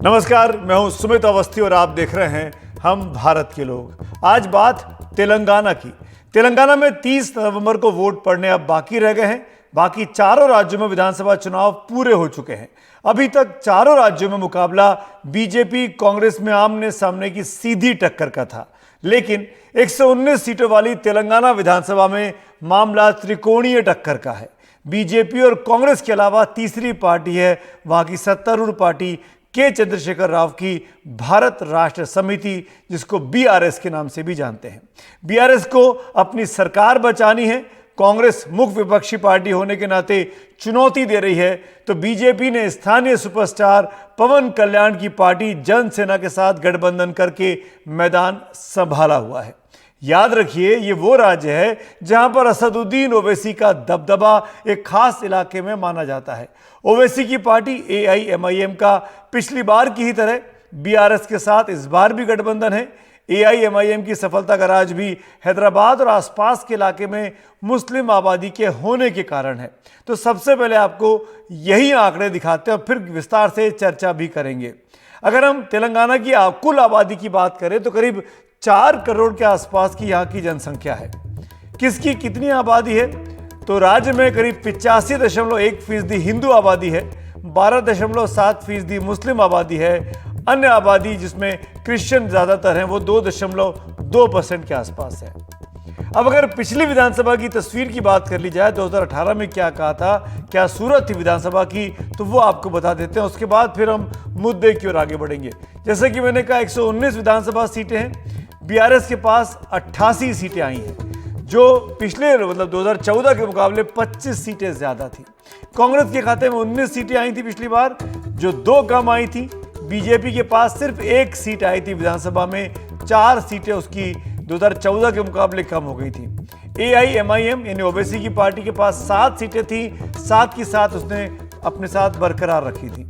नमस्कार, मैं हूं सुमित अवस्थी और आप देख रहे हैं हम भारत के लोग। आज बात तेलंगाना की। तेलंगाना में 30 नवंबर को वोट पड़ने अब बाकी रह गए हैं। बाकी चारों राज्यों में विधानसभा चुनाव पूरे हो चुके हैं। अभी तक चारों राज्यों में मुकाबला बीजेपी कांग्रेस में आमने सामने की सीधी टक्कर का था, लेकिन 119 सीटों वाली तेलंगाना विधानसभा में मामला त्रिकोणीय टक्कर का है। बीजेपी और कांग्रेस के अलावा तीसरी पार्टी है वहां की सत्तारूढ़ पार्टी के चंद्रशेखर राव की भारत राष्ट्र समिति, जिसको बीआरएस के नाम से भी जानते हैं। बीआरएस को अपनी सरकार बचानी है। कांग्रेस मुख्य विपक्षी पार्टी होने के नाते चुनौती दे रही है, तो बीजेपी ने स्थानीय सुपरस्टार पवन कल्याण की पार्टी जनसेना के साथ गठबंधन करके मैदान संभाला हुआ है। याद रखिए, ये वो राज्य है जहां पर असदुद्दीन ओवैसी का दबदबा एक खास इलाके में माना जाता है। ओवैसी की पार्टी एआईएमआईएम का पिछली बार की ही तरह बीआरएस के साथ इस बार भी गठबंधन है। एआईएमआईएम की सफलता का राज भी हैदराबाद और आसपास के इलाके में मुस्लिम आबादी के होने के कारण है। तो सबसे पहले आपको यही आंकड़े दिखाते हैं और फिर विस्तार से चर्चा भी करेंगे। अगर हम तेलंगाना की कुल आबादी की बात करें तो करीब 4 करोड़ के आसपास की यहाँ की जनसंख्या है। किसकी कितनी आबादी है? तो राज्य में करीब 85.1% हिंदू आबादी है, 12.7% मुस्लिम आबादी है। अन्य आबादी जिसमें क्रिश्चियन ज़्यादातर हैं वो 2.2% के आसपास है। अब अगर पिछली विधानसभा की तस्वीर की बात कर ली जाए, 2018 में क्या कहा था, क्या सूरत थी विधानसभा की, तो वो आपको बता देते हैं। उसके बाद फिर हम मुद्दे की ओर आगे बढ़ेंगे। जैसे कि मैंने कहा, 119 विधानसभा सीटें हैं। बीआरएस के पास 88 सीटें आई हैं, जो पिछले 2014 के मुकाबले 25 सीटें ज़्यादा थी। कांग्रेस के खाते में 19 सीटें आई थी पिछली बार, जो 2 कम आई थी। बीजेपी के पास सिर्फ 1 सीट आई थी विधानसभा में, 4 सीटें उसकी 2014 के मुकाबले कम हो गई थी। एआईएमआईएम यानी ओवैसी की पार्टी के पास 7 सीटें थी, साथ ही साथ उसने अपने साथ बरकरार रखी थी।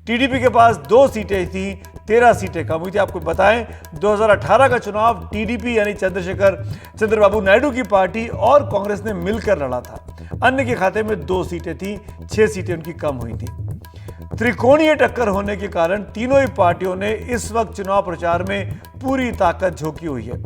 टीडीपी के पास 2 सीटें थी, 13 सीटें कम हुई थी। आपको बताएं, 2018 का चुनाव टीडीपी यानी चंद्रबाबू नायडू की पार्टी और कांग्रेस ने मिलकर लड़ा था। अन्य के खाते में 2 सीटें थी, 6 सीटें उनकी कम हुई थी। त्रिकोणीय टक्कर होने के कारण तीनों ही पार्टियों ने इस वक्त चुनाव प्रचार में पूरी ताकत झोंकी हुई है।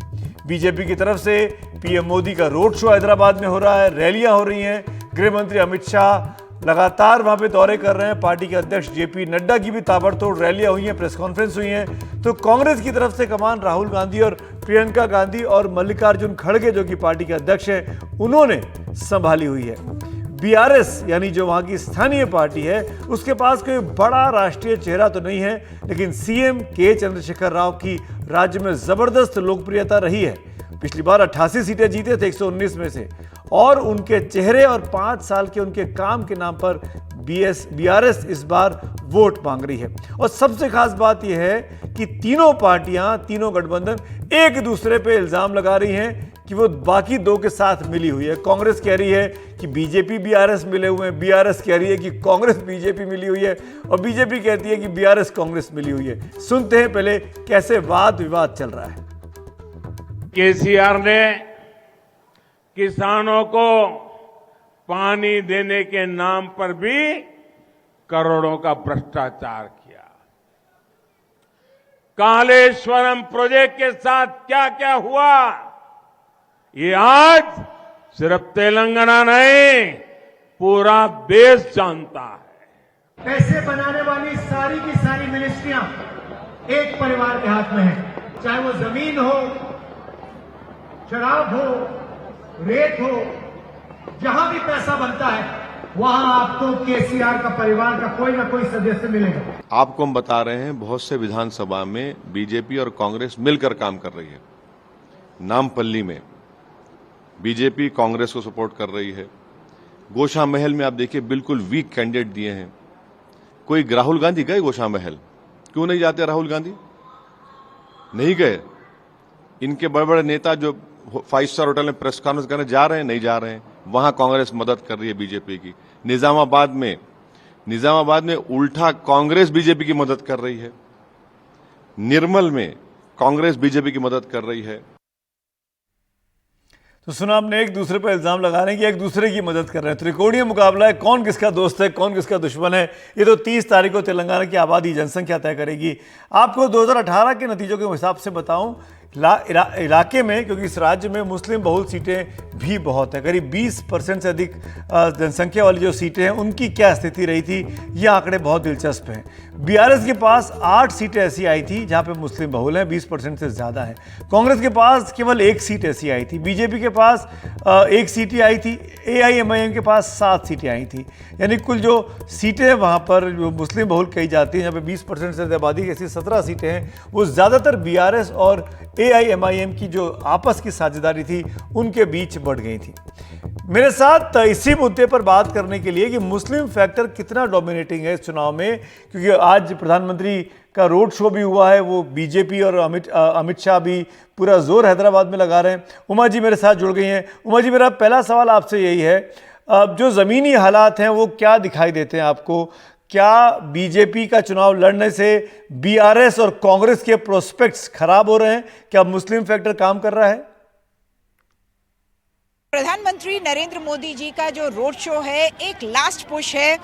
बीजेपी की तरफ से पीएम मोदी का रोड शो हैदराबाद में हो रहा है, रैलियां हो रही हैं। गृह मंत्री अमित शाह लगातार वहां पे दौरे कर रहे हैं। पार्टी के अध्यक्ष जेपी नड्डा की भी ताबड़तोड़ रैलियां हुई हैं, प्रेस कॉन्फ्रेंस हुई हैं। तो कांग्रेस की तरफ से कमान राहुल गांधी और प्रियंका गांधी और मल्लिकार्जुन खड़गे, जो कि पार्टी के अध्यक्ष हैं, उन्होंने संभाली हुई है। बीआरएस यानी जो वहां की स्थानीय पार्टी है, उसके पास कोई बड़ा राष्ट्रीय चेहरा तो नहीं है, लेकिन सीएम के चंद्रशेखर राव की राज्य में जबरदस्त लोकप्रियता रही है। पिछली बार 88 सीटें जीते थे 119 में से, और उनके चेहरे और 5 साल के उनके काम के नाम पर बीआरएस इस बार वोट मांग रही है। और सबसे खास बात यह है कि तीनों पार्टियां, तीनों गठबंधन एक दूसरे पे इल्जाम लगा रही हैं कि वो बाकी 2 के साथ मिली हुई है। कांग्रेस कह रही है कि बीजेपी बीआरएस मिले हुए हैं, बीआरएस कह रही है कि कांग्रेस बीजेपी मिली हुई है, और बीजेपी कहती है कि बीआरएस कांग्रेस मिली हुई है। सुनते हैं पहले कैसे वाद विवाद चल रहा है। केसीआर ने किसानों को पानी देने के नाम पर भी करोड़ों का भ्रष्टाचार किया। कालेश्वरम प्रोजेक्ट के साथ क्या क्या हुआ, ये आज सिर्फ तेलंगाना नहीं, पूरा देश जानता है। पैसे बनाने वाली सारी की सारी मिनिस्ट्रियां एक परिवार के हाथ में है, चाहे वो जमीन हो, शराब हो, रेत हो, जहां भी पैसा बनता है वहां आपको केसीआर का परिवार का कोई ना कोई सदस्य मिलेगा। आपको हम बता रहे हैं, बहुत से विधानसभा में बीजेपी और कांग्रेस मिलकर काम कर रही है। नामपल्ली में बीजेपी कांग्रेस को सपोर्ट कर रही है। गोशा महल में आप देखिए, बिल्कुल वीक कैंडिडेट दिए हैं। कोई राहुल गांधी गए गोशा महल? क्यों नहीं जाते राहुल गांधी? नहीं गए। इनके बड़े बड़े नेता जो 5 स्टार होटल में प्रेस कॉन्फ्रेंस करने जा रहे हैं, नहीं जा रहे हैं। वहां कांग्रेस मदद कर रही है बीजेपी की। निजामाबाद में उल्टा कांग्रेस बीजेपी की मदद कर रही है। निर्मल में कांग्रेस बीजेपी की मदद कर रही है। तो सुना आपने, एक दूसरे पर इल्ज़ाम लगा रहे हैं कि एक दूसरे की मदद कर रहे हैं। त्रिकोणीय मुकाबला है, कौन किसका दोस्त है, कौन किसका दुश्मन है। ये तो 30 तारीख को तेलंगाना की आबादी जनसंख्या तय करेगी। आपको 2018 के नतीजों के हिसाब से बताऊं, इलाके में, क्योंकि इस राज्य में मुस्लिम बहुल सीटें भी बहुत हैं, करीब 20% से अधिक जनसंख्या वाली जो सीटें हैं उनकी क्या स्थिति रही थी, ये आंकड़े बहुत दिलचस्प हैं। बीआरएस के पास 8 सीटें ऐसी आई थी जहां पे मुस्लिम बहुल हैं, 20% से ज़्यादा है। कांग्रेस के पास केवल 1 सीट ऐसी आई थी, बीजेपी के पास 1 सीट ही आई थी, एआईएमआईएम के पास 7 सीटें आई थी। यानी कुल जो सीटें हैं वहाँ पर जो मुस्लिम बहुल कही जाती हैं, जहाँ पे 20% से आबादी की ऐसी 17 सीटें हैं, वो ज़्यादातर बीआरएस और एआईएमआईएम की जो आपस की साझेदारी थी उनके बीच बढ़ गई थी। मेरे साथ इसी मुद्दे पर बात करने के लिए कि मुस्लिम फैक्टर कितना डोमिनेटिंग है इस चुनाव में, क्योंकि आज प्रधानमंत्री का रोड शो भी हुआ है, वो बीजेपी और अमित शाह भी पूरा जोर हैदराबाद में लगा रहे हैं। उमा जी मेरे साथ जुड़ गई हैं। उमा जी, मेरा पहला सवाल आपसे यही है, जो ज़मीनी हालात हैं वो क्या दिखाई देते हैं आपको? क्या बीजेपी का चुनाव लड़ने से बीआरएस और कांग्रेस के प्रोस्पेक्ट्स खराब हो रहे हैं? क्या मुस्लिम फैक्टर काम कर रहा है? प्रधानमंत्री नरेंद्र मोदी जी का जो रोड शो है एक लास्ट पुश है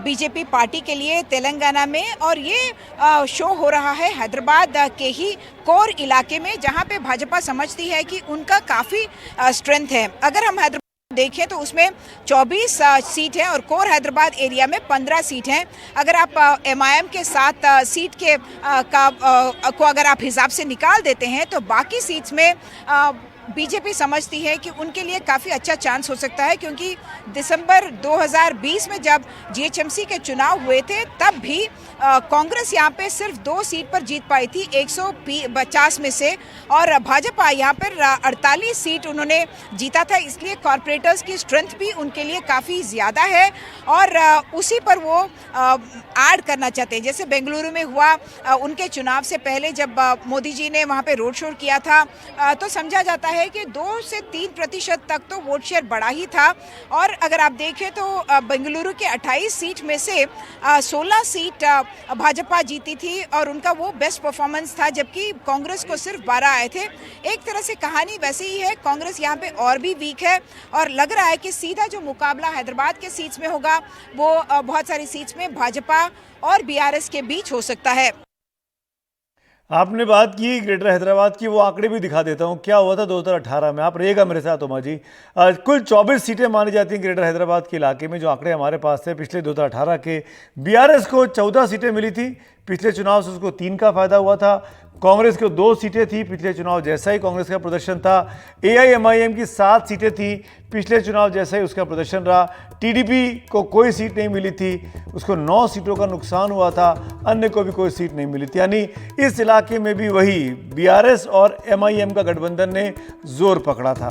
बीजेपी पार्टी के लिए तेलंगाना में, और ये शो हो रहा है हैदराबाद के ही कोर इलाके में, जहां पे भाजपा समझती है कि उनका काफ़ी स्ट्रेंथ है। अगर हम हैदराबाद देखें तो उसमें 24 सीट हैं और कोर हैदराबाद एरिया में 15 सीट हैं। अगर आप एमआईएम के 7 सीट के को अगर आप हिसाब से निकाल देते हैं तो बाकी सीट्स में बीजेपी समझती है कि उनके लिए काफ़ी अच्छा चांस हो सकता है, क्योंकि दिसंबर 2020 में जब जीएचएमसी के चुनाव हुए थे तब भी कांग्रेस यहाँ पे सिर्फ 2 सीट पर जीत पाई थी 150 में से, और भाजपा यहाँ पर 48 सीट उन्होंने जीता था। इसलिए कॉरपोरेटर्स की स्ट्रेंथ भी उनके लिए काफ़ी ज़्यादा है और उसी पर वो ऐड करना चाहते हैं। जैसे बेंगलुरु में हुआ उनके चुनाव से पहले जब मोदी जी ने वहाँ पे रोड शो किया था तो समझा जाता है कि 2 से 3% तक तो वोट शेयर बढ़ा ही था। और अगर आप देखें तो बेंगलुरु के 28 सीट में से 16 सीट भाजपा जीती थी और उनका वो बेस्ट परफॉर्मेंस था, जबकि कांग्रेस को सिर्फ 12 आए थे। एक तरह से कहानी वैसे ही है, कांग्रेस यहाँ पे और भी वीक है और लग रहा है कि सीधा जो मुकाबला हैदराबाद के सीट्स में होगा वो बहुत सारी सीट्स में भाजपा और बीआरएस के बीच हो सकता है। आपने बात की ग्रेटर हैदराबाद की, वो आंकड़े भी दिखा देता हूँ क्या हुआ था 2018 में। आप रहिएगा मेरे साथ उमा जी। कुल 24 सीटें मानी जाती हैं ग्रेटर हैदराबाद के इलाके में। जो आंकड़े हमारे पास थे पिछले 2018 के, बीआरएस को 14 सीटें मिली थी, पिछले चुनाव से उसको 3 का फायदा हुआ था। कांग्रेस को 2 सीटें थी, पिछले चुनाव जैसा ही कांग्रेस का प्रदर्शन था। एआईएमआईएम की 7 सीटें थी, पिछले चुनाव जैसा ही उसका प्रदर्शन रहा। टीडीपी को कोई सीट नहीं मिली थी, उसको 9 सीटों का नुकसान हुआ था, अन्य को भी कोई सीट नहीं मिली थी। यानी इस इलाके में भी वही बीआरएस और एमआईएम का गठबंधन ने जोर पकड़ा था।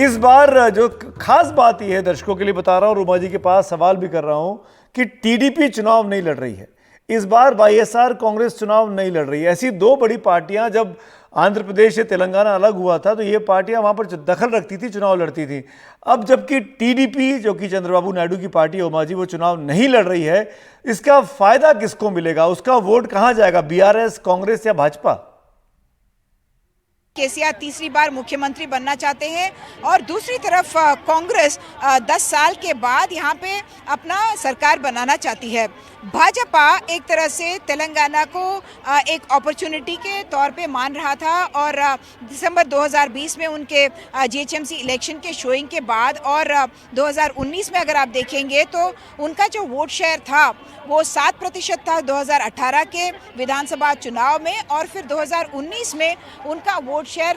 इस बार जो खास बात यह है, दर्शकों के लिए बता रहा हूँ और उमा जी के पास सवाल भी कर रहा हूँ कि टीडीपी चुनाव नहीं लड़ रही है इस बार, वाईएसआर कांग्रेस चुनाव नहीं लड़ रही है। ऐसी 2 बड़ी पार्टियां, जब आंध्र प्रदेश से तेलंगाना अलग हुआ था तो ये पार्टियां वहां पर दखल रखती थी, चुनाव लड़ती थी। अब जबकि टीडीपी, जो कि चंद्रबाबू नायडू की पार्टी है उमा जी, वो चुनाव नहीं लड़ रही है, इसका फायदा किसको मिलेगा? उसका वोट कहां जाएगा, बीआरएस, कांग्रेस या भाजपा? केसीआर तीसरी बार मुख्यमंत्री बनना चाहते हैं और दूसरी तरफ कांग्रेस 10 साल के बाद यहाँ पे अपना सरकार बनाना चाहती है। भाजपा एक तरह से तेलंगाना को एक अपॉर्चुनिटी के तौर पे मान रहा था और दिसंबर 2020 में उनके जीएचएमसी इलेक्शन के शोइंग के बाद और 2019 में अगर आप देखेंगे तो उनका जो वोट शेयर था वो 7% था 2018 के विधानसभा चुनाव में, और फिर 2019 में उनका वोट शेयर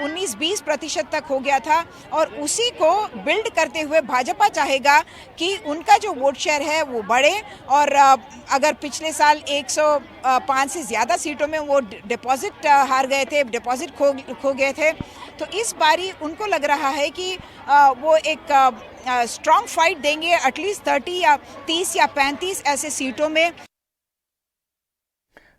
19-20% तक हो गया था। और उसी को बिल्ड करते हुए भाजपा चाहेगा कि उनका जो वोट शेयर है वो बढ़े, और अगर पिछले साल 105 से ज़्यादा सीटों में वो डिपॉजिट हार गए थे, डिपॉजिट खो गए थे, तो इस बारी उनको लग रहा है कि वो एक स्ट्रॉन्ग फाइट देंगे एटलीस्ट 30 या 35 ऐसे सीटों में।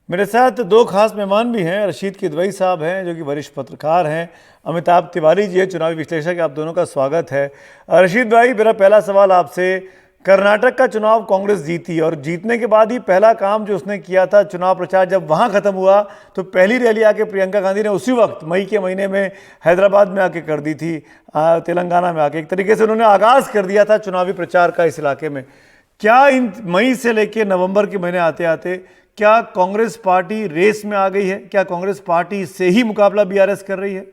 मेरे साथ 2 खास मेहमान भी हैं। रशीद किदवई साहब हैं जो कि वरिष्ठ पत्रकार हैं, अमिताभ तिवारी जी हैं चुनावी विश्लेषक। आप दोनों का स्वागत है। रशीद भाई, मेरा पहला सवाल आपसे, कर्नाटक का चुनाव कांग्रेस जीती और जीतने के बाद ही पहला काम जो उसने किया था, चुनाव प्रचार जब वहां खत्म हुआ तो पहली रैली आके प्रियंका गांधी ने उसी वक्त मई के महीने में हैदराबाद में आके कर दी थी, तेलंगाना में आके एक तरीके से उन्होंने आगाज कर दिया था चुनावी प्रचार का इस इलाके में। क्या इन मई से लेकर नवंबर के महीने आते आते क्या कांग्रेस पार्टी रेस में आ गई है? क्या कांग्रेस पार्टी से ही मुकाबला बीआरएस कर रही है?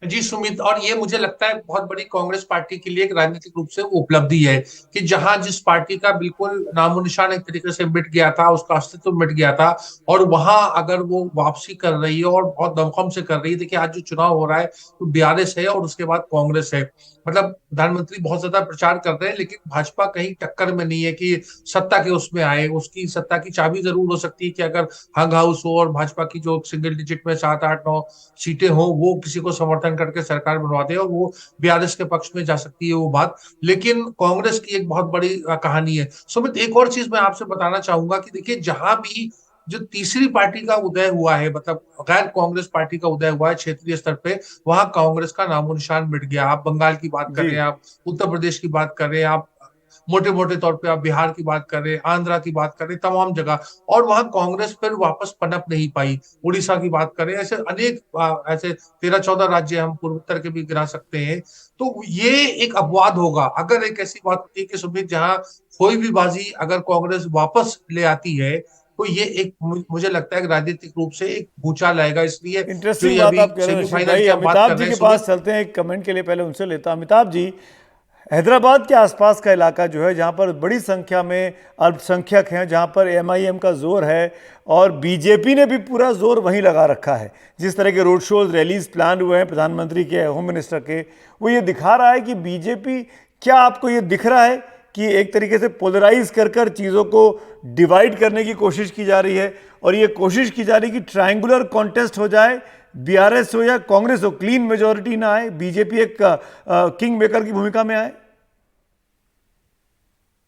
जी सुमित, और ये मुझे लगता है बहुत बड़ी कांग्रेस पार्टी के लिए एक राजनीतिक रूप से उपलब्धि है कि जहां जिस पार्टी का बिल्कुल नामो निशान एक तरीके से मिट गया था, उसका अस्तित्व मिट गया था, और वहां अगर वो वापसी कर रही है और बहुत दमखम से कर रही है। देखिए आज जो चुनाव हो रहा है तो बीआरएस है और उसके बाद कांग्रेस है। मतलब प्रधानमंत्री बहुत ज्यादा प्रचार कर रहे हैं, लेकिन भाजपा कहीं टक्कर में नहीं है कि सत्ता के उसमें आए। उसकी सत्ता की चाबी जरूर हो सकती है कि अगर हंग हाउस हो और भाजपा की जो सिंगल डिजिट में 7, 8, 9 सीटें हो, वो किसी को समर्थन करके सरकार बनवा दे और वो बीआरएस के पक्ष में जा सकती है वो बात। लेकिन कांग्रेस की एक बहुत बड़ी कहानी है। सुमित, एक और चीज मैं आपसे बताना चाहूंगा कि देखिए जहां भी जो तीसरी पार्टी का उदय हुआ है, मतलब गैर कांग्रेस पार्टी का उदय हुआ है क्षेत्रीय स्तर पे, वहां कांग्रेस का नामो निशान मिट गया। आप बंगाल की बात कर जी। रहे हैं, आप उत्तर प्रदेश की बात कर रहे हैं, आप मोटे मोटे तौर पे आप बिहार की बात कर रहे हैं, आंध्रा की बात कर रहे हैं, तमाम जगह, और वहां कांग्रेस फिर वापस पनप नहीं पाई। उड़ीसा की बात करें, ऐसे अनेक ऐसे 13-14 राज्य हम पूर्वोत्तर के भी गिना सकते हैं। तो ये एक अपवाद होगा अगर एक ऐसी बात होती है कि सुमित जहां कोई भी बाजी अगर कांग्रेस वापस ले आती है, तो ये एक मुझे लगता है कि राजनीतिक रूप से एक भूचाल आएगा। इसलिए जो इंटरेस्टिंग ये बात अभी आप कह रहे हैं रशीद सेमीफाइनल भाई। की आप बात अमिताभ कर जी रहे के हैं पास सुमित। चलते हैं, एक कमेंट के लिए पहले उनसे लेता हूं। अमिताभ जी, हैदराबाद के आसपास का इलाका जो है जहां पर बड़ी संख्या में अल्पसंख्यक हैं, जहां पर एमआईएम का जोर है और बीजेपी ने भी पूरा जोर वहीं लगा रखा है, जिस तरह के रोड शोज रैलीज प्लान हुए हैं प्रधानमंत्री के, होम मिनिस्टर के, वो ये दिखा रहा है कि बीजेपी, क्या आपको ये दिख रहा है कि एक तरीके से पोलराइज कर कर चीज़ों को डिवाइड करने की कोशिश की जा रही है और ये कोशिश की जा रही है कि ट्रायंगुलर कॉन्टेस्ट हो जाए, बीआरएस हो या कांग्रेस हो, क्लीन मेजॉरिटी ना आए, बीजेपी एक किंग मेकर की भूमिका में आए?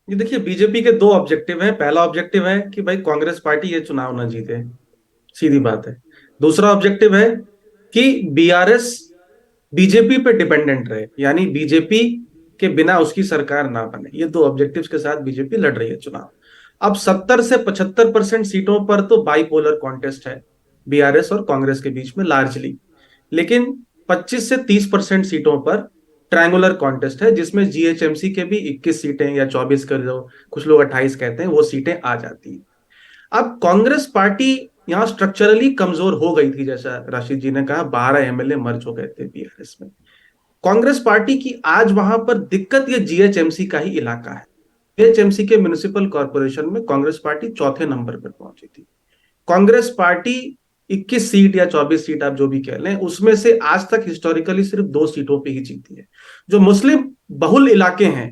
ये देखिए, बीजेपी के दो ऑब्जेक्टिव हैं। पहला ऑब्जेक्टिव है कि भाई कांग्रेस पार्टी ये चुनाव ना जीते, सीधी बात है। दूसरा ऑब्जेक्टिव है कि बीआरएस बीजेपी पे डिपेंडेंट रहे, यानी बीजेपी के बिना उसकी सरकार ना बने। ये दो ऑब्जेक्टिव्स के साथ बीजेपी लड़ रही है चुनाव। अब 70 से 75% सीटों पर तो बाइपोलर कॉन्टेस्ट है बीआरएस और कांग्रेस के बीच में लार्जली, लेकिन 25 से 30% सीटों पर ट्रायंगुलर कॉन्टेस्ट है, जिसमें जीएचएमसी के भी 21 सीटें या 24 कर दो, कुछ लोग 28 कहते हैं, वो सीटें आ जाती हैं। अब कांग्रेस पार्टी यहां स्ट्रक्चरली कमजोर हो गई थी, जैसा राशिद जी ने कहा, 12 एमएलए मर्ज हो गए थे बीआरएस में। कांग्रेस पार्टी की आज वहां पर दिक्कत ये जीएचएमसी का ही इलाका है। जीएचएमसी के म्युनिसिपल कॉर्पोरेशन में कांग्रेस पार्टी चौथे नंबर पर पहुंची थी। कांग्रेस पार्टी 21 सीट या 24 सीट आप जो भी कह लें, उसमें से आज तक हिस्टोरिकली सिर्फ 2 सीटों पे ही जीती है। जो मुस्लिम बहुल इलाके हैं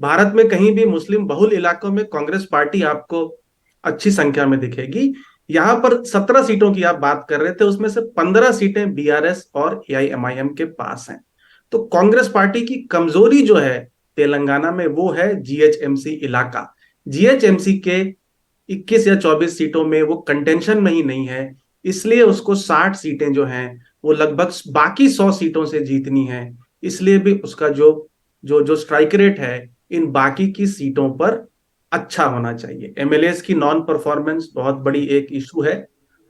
भारत में, कहीं भी मुस्लिम बहुल इलाकों में कांग्रेस पार्टी आपको अच्छी संख्या में दिखेगी। यहां पर 17 सीटों की आप बात कर रहे थे, उसमें से 15 सीटें बीआरएस और एआईएमआईएम के पास हैं। तो कांग्रेस पार्टी की कमजोरी जो है तेलंगाना में, वो है जीएचएमसी इलाका। जीएचएमसी के 21 या 24 सीटों में वो कंटेंशन में ही नहीं है, इसलिए उसको 60 सीटें जो हैं वो लगभग बाकी 100 सीटों से जीतनी है। इसलिए भी उसका जो जो जो स्ट्राइक रेट है इन बाकी की सीटों पर अच्छा होना चाहिए। एमएलएस की नॉन परफॉर्मेंस बहुत बड़ी एक इशू है,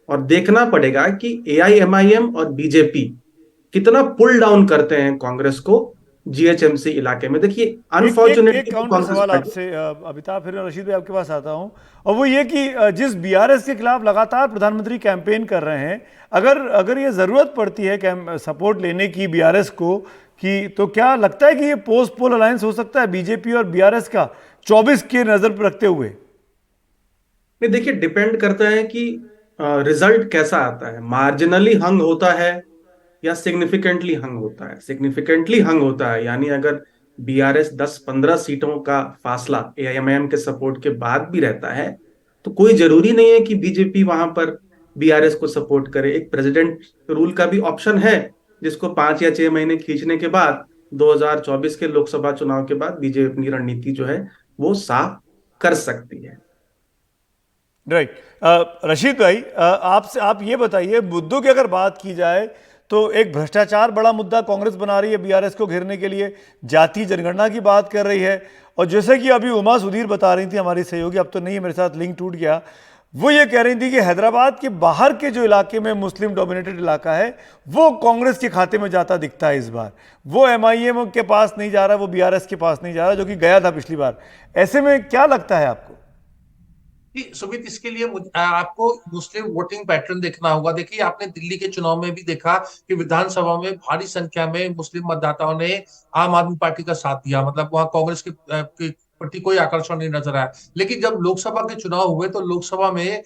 और देखना पड़ेगा कि एआईएमआईएम और बीजेपी कितना पुल डाउन करते हैं कांग्रेस को जीएचएमसी इलाके में। देखिए अनफॉर्चुनेटली एक काउंटर सवाल आपसे अमिताभ, फिर रशीद भाई आपके पास आता हूं, और वो ये कि जिस बीआरएस के खिलाफ लगातार प्रधानमंत्री कैंपेन कर रहे हैं, अगर ये जरूरत पड़ती है सपोर्ट लेने की बीआरएस को, कि तो क्या लगता है कि ये पोस्ट पोल अलायंस हो सकता है बीजेपी और बीआरएस का 24 के नजर पर रखते हुए? नहीं, देखिए डिपेंड करता है कि रिजल्ट कैसा आता है। मार्जिनली हंग होता है या सिग्निफिकेंटली हंग होता है। सिग्निफिकेंटली हंग होता है यानी अगर बीआरएस 10-15 सीटों का फासला एआईएमआईएम के सपोर्ट के बाद भी रहता है, तो कोई जरूरी नहीं है कि बीजेपी वहां पर बीआरएस को सपोर्ट करे। एक प्रेसिडेंट रूल का भी ऑप्शन है, जिसको 5 या 6 महीने खींचने के बाद 2024 के लोकसभा चुनाव के बाद बीजेपी अपनी रणनीति जो है वो साफ कर सकती है। राइट। रशीद भाई, आपसे आप ये बताइए, मुद्दों की अगर बात की जाए तो एक भ्रष्टाचार बड़ा मुद्दा कांग्रेस बना रही है बीआरएस को घेरने के लिए, जाति जनगणना की बात कर रही है। और जैसे कि अभी उमा सुधीर बता रही थी, हमारी सहयोगी, अब तो नहीं है मेरे साथ, लिंक टूट गया, वो ये कह रही थी कि हैदराबाद के बाहर के जो इलाके में मुस्लिम डोमिनेटेड इलाका है वो कांग्रेस के खाते में जाता दिखता है इस बार। वो एमआईएम के पास नहीं जा रहा, वो बीआरएस के पास नहीं जा रहा, जो कि गया था पिछली बार। ऐसे में क्या लगता है आपको? सुमित, इसके लिए आपको मुस्लिम वोटिंग पैटर्न देखना होगा। देखिए, आपने दिल्ली के चुनाव में भी देखा कि विधानसभा में भारी संख्या में मुस्लिम मतदाताओं ने आम आदमी पार्टी का साथ दिया, मतलब वहां कांग्रेस के प्रति कोई आकर्षण नहीं नजर आया। लेकिन जब लोकसभा के चुनाव हुए तो लोकसभा में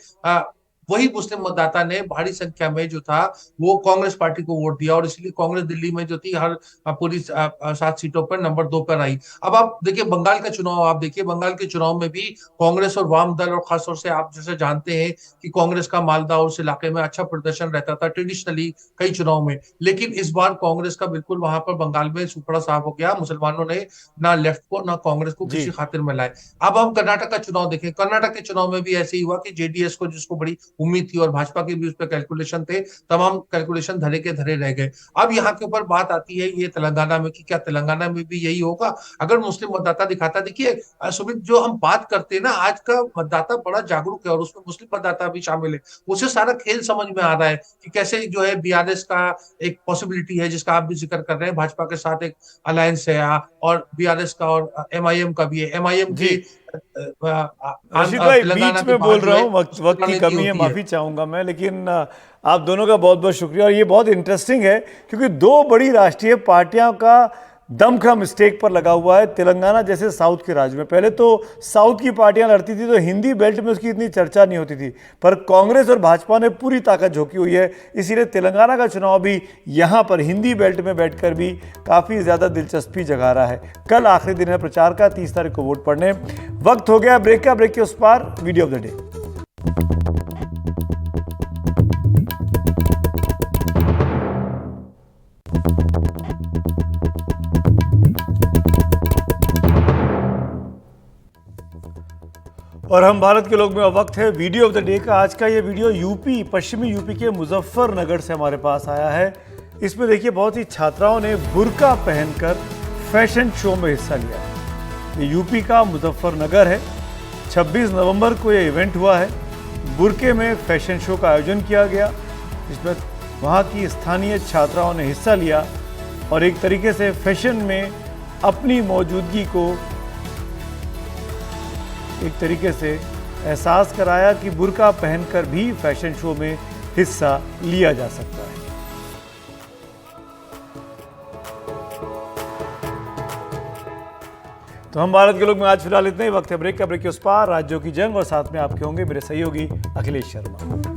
वही मुस्लिम मतदाता ने भारी संख्या में जो था वो कांग्रेस पार्टी को वोट दिया, और इसलिए कांग्रेस दिल्ली में जो थी हर पूरी 7 सीटों पर नंबर 2 पर आई। अब आप देखिए बंगाल का चुनाव, आप देखिए बंगाल के चुनाव में भी कांग्रेस और वाम दल, और खासतौर से आप जैसे जानते हैं कि कांग्रेस का मालदा और उस इलाके में अच्छा प्रदर्शन रहता था ट्रेडिशनली कई चुनाव में। लेकिन इस बार कांग्रेस का बिल्कुल वहां पर बंगाल में सुपड़ा साफ हो गया। मुसलमानों ने ना लेफ्ट को ना कांग्रेस को किसी खातिर में लाए। अब हम कर्नाटक का चुनाव देखें, कर्नाटक के चुनाव में भी ऐसे ही हुआ कि जेडीएस को, जिसको बड़ी उम्मीद थी, और भाजपा के भी उस पर कैलकुलेशन थे, तमाम कैलकुलेशन धरे के धरे रह गए। अब यहाँ के ऊपर बात आती है ये तेलंगाना में कि क्या तेलंगाना में भी यही होगा अगर मुस्लिम मतदाता दिखाता। देखिए सुमित, जो हम बात करते हैं ना, आज का मतदाता बड़ा जागरूक है और उसमें मुस्लिम मतदाता भी शामिल है। उसे सारा खेल समझ में आ रहा है कि कैसे जो है बीआरएस का एक पॉसिबिलिटी है, जिसका आप भी जिक्र कर रहे हैं, भाजपा के साथ एक अलायंस है, और बीआरएस का और एमआईएम का भी है। एमआईएम की रशीद भाई, बीच में बोल रहा हूँ, वक्त की कमी है, माफी चाहूंगा मैं, लेकिन आप दोनों का बहुत बहुत शुक्रिया। और ये बहुत इंटरेस्टिंग है क्योंकि दो बड़ी राष्ट्रीय पार्टियों का दमखम स्टेक पर लगा हुआ है। तेलंगाना जैसे साउथ के राज्य में पहले तो साउथ की पार्टियां लड़ती थी तो हिंदी बेल्ट में उसकी इतनी चर्चा नहीं होती थी, पर कांग्रेस और भाजपा ने पूरी ताकत झोंकी हुई है। इसीलिए तेलंगाना का चुनाव भी यहाँ पर हिंदी बेल्ट में बैठकर भी काफ़ी ज़्यादा दिलचस्पी जगा रहा है। कल आखिरी दिन है प्रचार का, 30 तारीख को वोट पड़ने। वक्त हो गया ब्रेक का, ब्रेक के उस पार वीडियो ऑफ द डे। और हम भारत के लोग में वक्त है वीडियो ऑफ द डे का। आज का ये वीडियो यूपी, पश्चिमी यूपी के मुजफ्फरनगर से हमारे पास आया है। इसमें देखिए बहुत ही छात्राओं ने बुर्का पहनकर फैशन शो में हिस्सा लिया। ये यूपी का मुजफ्फरनगर है। 26 नवंबर को ये इवेंट हुआ है। बुर्के में फैशन शो का आयोजन किया गया, जिसमें वहाँ की स्थानीय छात्राओं ने हिस्सा लिया और एक तरीके से फैशन में अपनी मौजूदगी को एक तरीके से एहसास कराया कि बुर्का पहनकर भी फैशन शो में हिस्सा लिया जा सकता है। तो हम भारत के लोग में आज फिलहाल इतना ही। वक्त है ब्रेक का, ब्रेक के उस पार राज्यों की जंग, और साथ में आपके होंगे मेरे सहयोगी अखिलेश शर्मा।